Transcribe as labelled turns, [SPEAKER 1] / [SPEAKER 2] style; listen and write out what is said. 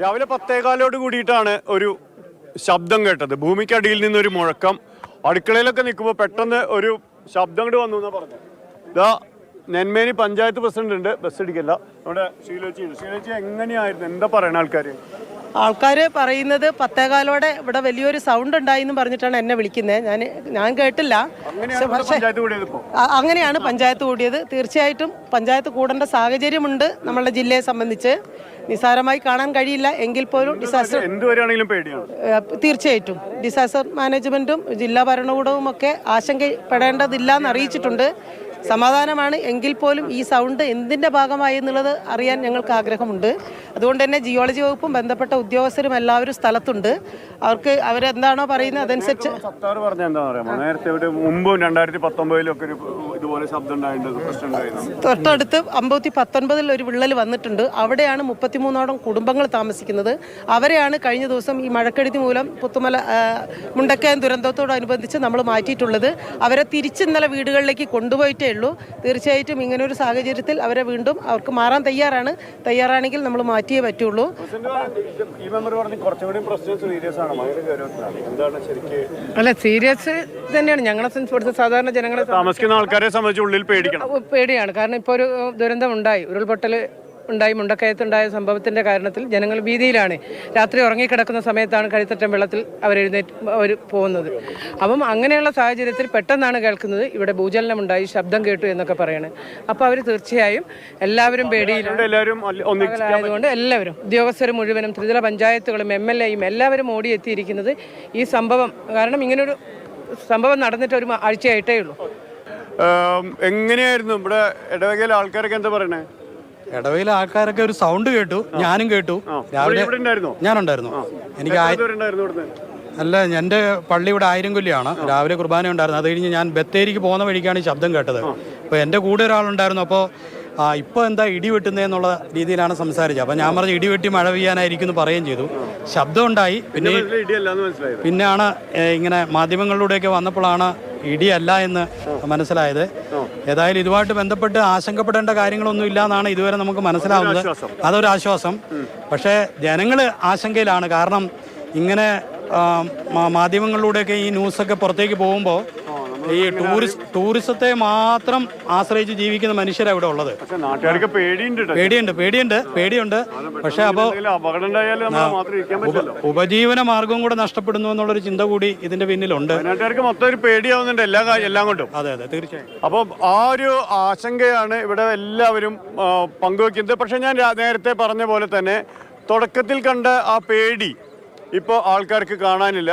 [SPEAKER 1] രാവിലെ 10:15 കൂടിയിട്ടാണ് ഒരു ശബ്ദം കേട്ടത്. ഭൂമിക്കടിയിൽ നിന്നൊരു മുഴക്കം. അടുക്കളയിലൊക്കെ നിൽക്കുമ്പോൾ പെട്ടെന്ന് ഒരു ശബ്ദം കൊണ്ട് വന്നു എന്നാ പറഞ്ഞത്. ഇതാ നെന്മേനി പഞ്ചായത്ത് പ്രസിഡന്റ് ഉണ്ട്, ബസ് അടിക്കല്ല, നമ്മുടെ ഷീലോച്ചി എങ്ങനെയായിരുന്നു, എന്താ പറയണ
[SPEAKER 2] ആൾക്കാർ പറയുന്നത് 10:15 ഇവിടെ വലിയൊരു സൗണ്ട് ഉണ്ടായിന്ന് പറഞ്ഞിട്ടാണ് എന്നെ വിളിക്കുന്നത്. ഞാൻ കേട്ടില്ല. അങ്ങനെയാണ് പഞ്ചായത്ത് കൂടിയത്. തീർച്ചയായിട്ടും പഞ്ചായത്ത് കൂടേണ്ട സാഹചര്യമുണ്ട്. നമ്മളുടെ ജില്ലയെ സംബന്ധിച്ച് നിസ്സാരമായി കാണാൻ കഴിയില്ല. എങ്കിൽ പോലും ഡിസാസ്റ്റർ തീർച്ചയായിട്ടും ഡിസാസ്റ്റർ മാനേജ്മെന്റും ജില്ലാ ഭരണകൂടവും ഒക്കെ ആശങ്കപ്പെടേണ്ടതില്ല എന്ന് അറിയിച്ചിട്ടുണ്ട്. സമാധാനമാണ്. എങ്കിൽ പോലും ഈ സൗണ്ട് എന്തിൻ്റെ ഭാഗമായി എന്നുള്ളത് അറിയാൻ ഞങ്ങൾക്ക് ആഗ്രഹമുണ്ട്. അതുകൊണ്ട് തന്നെ ജിയോളജി വകുപ്പും ബന്ധപ്പെട്ട ഉദ്യോഗസ്ഥരും എല്ലാവരും സ്ഥലത്തുണ്ട്. അവരെന്താണോ പറയുന്നത് അതനുസരിച്ച് തൊട്ടടുത്ത് 19 ഒരു വിള്ളൽ വന്നിട്ടുണ്ട്. അവിടെയാണ് 33ഓളം കുടുംബങ്ങൾ താമസിക്കുന്നത്. അവരെയാണ് കഴിഞ്ഞ ദിവസം ഈ മഴക്കെടുതി മൂലം പുത്തുമല മുണ്ടക്കയം ദുരന്തത്തോടനുബന്ധിച്ച് നമ്മൾ മാറ്റിയിട്ടുള്ളത്. അവരെ തിരിച്ചിന്നലെ വീടുകളിലേക്ക് കൊണ്ടുപോയിട്ടേ ഉള്ളൂ. തീർച്ചയായിട്ടും ഇങ്ങനൊരു സാഹചര്യത്തിൽ അവരെ വീണ്ടും അവർക്ക് മാറാൻ തയ്യാറാണെങ്കിൽ നമ്മൾ മാറ്റിയേ പറ്റുള്ളൂ.
[SPEAKER 3] അല്ല, സീരിയസ് തന്നെയാണ്. ഞങ്ങളെ സംബന്ധിച്ച് സാധാരണ ജനങ്ങളെ
[SPEAKER 1] താമസിക്കുന്ന ആൾക്കാരെ സംബന്ധിച്ച് ഉള്ളിൽ
[SPEAKER 3] പേടിയാണ്. കാരണം ഇപ്പോൾ ഒരു ദുരന്തം ഉണ്ടായി, ഉരുൾപൊട്ടൽ ഉണ്ടായി. മുണ്ടക്കയത്തുണ്ടായ സംഭവത്തിൻ്റെ കാരണത്തിൽ ജനങ്ങൾ ഭീതിയിലാണ്. രാത്രി ഉറങ്ങിക്കിടക്കുന്ന സമയത്താണ് കഴുത്തറ്റം വെള്ളത്തിൽ അവർ പോകുന്നത്. അപ്പം അങ്ങനെയുള്ള സാഹചര്യത്തിൽ പെട്ടെന്നാണ് കേൾക്കുന്നത് ഇവിടെ ഭൂചലനമുണ്ടായി, ശബ്ദം കേട്ടു എന്നൊക്കെ പറയണത്. അപ്പോൾ അവർ തീർച്ചയായും എല്ലാവരും പേടിയിലായതുകൊണ്ട് എല്ലാവരും ഉദ്യോഗസ്ഥർ മുഴുവനും ത്രിതല പഞ്ചായത്തുകളും MLAയും എല്ലാവരും ഓടിയെത്തിയിരിക്കുന്നത് ഈ സംഭവം കാരണം ഇങ്ങനൊരു സംഭവം നടന്നിട്ട് ഒരു ആഴ്ചയായിട്ടേ ഉള്ളൂ.
[SPEAKER 1] എങ്ങനെയായിരുന്നു ഇവിടെ ഇടവകയിലെ ആൾക്കാരൊക്കെ എന്താ പറയണേ?
[SPEAKER 4] ഇടവയിലെ ആൾക്കാരൊക്കെ ഒരു സൗണ്ട് കേട്ടു, ഞാനും കേട്ടു. രാവിലെ ഞാനുണ്ടായിരുന്നു. എനിക്ക് അല്ല, എൻ്റെ പള്ളി ഇവിടെ ആയിരംകൊല്ലിയാണ്. രാവിലെ കുർബാന ഉണ്ടായിരുന്നു. അത് കഴിഞ്ഞ് ഞാൻ ബത്തേരിക്ക് പോകുന്ന വഴിക്കാണ് ഈ ശബ്ദം കേട്ടത്. അപ്പോൾ എൻ്റെ കൂടെ ഒരാളുണ്ടായിരുന്നു. അപ്പോൾ ഇപ്പോൾ എന്താ ഇടി വെട്ടുന്നതെന്നുള്ള രീതിയിലാണ് സംസാരിച്ചത്. അപ്പം ഞാൻ പറഞ്ഞു ഇടി വെട്ടി മഴ പെയ്യാനായിരിക്കും എന്ന് പറയുകയും ചെയ്തു. ശബ്ദം ഉണ്ടായി. പിന്നെയാണ് ഇങ്ങനെ മാധ്യമങ്ങളിലൂടെയൊക്കെ വന്നപ്പോഴാണ് ഇടിയല്ല എന്ന് മനസ്സിലായത്. ഏതായാലും ഇതുമായിട്ട് ബന്ധപ്പെട്ട് ആശങ്കപ്പെടേണ്ട കാര്യങ്ങളൊന്നും ഇല്ല എന്നാണ് ഇതുവരെ നമുക്ക് മനസ്സിലാവുന്നത്. അതൊരാശ്വാസം. പക്ഷേ ജനങ്ങൾ ആശങ്കയിലാണ്. കാരണം ഇങ്ങനെ മാധ്യമങ്ങളിലൂടെയൊക്കെ ഈ ന്യൂസൊക്കെ പുറത്തേക്ക് പോകുമ്പോൾ ഈ ടൂറിസത്തെ മാത്രം ആശ്രയിച്ച് ജീവിക്കുന്ന മനുഷ്യരാണ് ഇവിടെ ഉള്ളത്. പേടിയുണ്ട്. പക്ഷെ അപ്പോൾ ഉപജീവന മാർഗവും കൂടെ നഷ്ടപ്പെടുന്നു എന്നുള്ളൊരു ചിന്ത കൂടി ഇതിന്റെ പിന്നിലുണ്ട്.
[SPEAKER 1] എല്ലാം കൊണ്ടും.
[SPEAKER 4] അതെ, തീർച്ചയായും.
[SPEAKER 1] അപ്പോൾ ആ ഒരു ആശങ്കയാണ് ഇവിടെ എല്ലാവരും പങ്കുവെക്കുന്നത്. പക്ഷെ ഞാൻ നേരത്തെ പറഞ്ഞ പോലെ തന്നെ തുടക്കത്തിൽ കണ്ട ആ പേടി ഇപ്പോൾ ആൾക്കാർക്ക് കാണാനില്ല.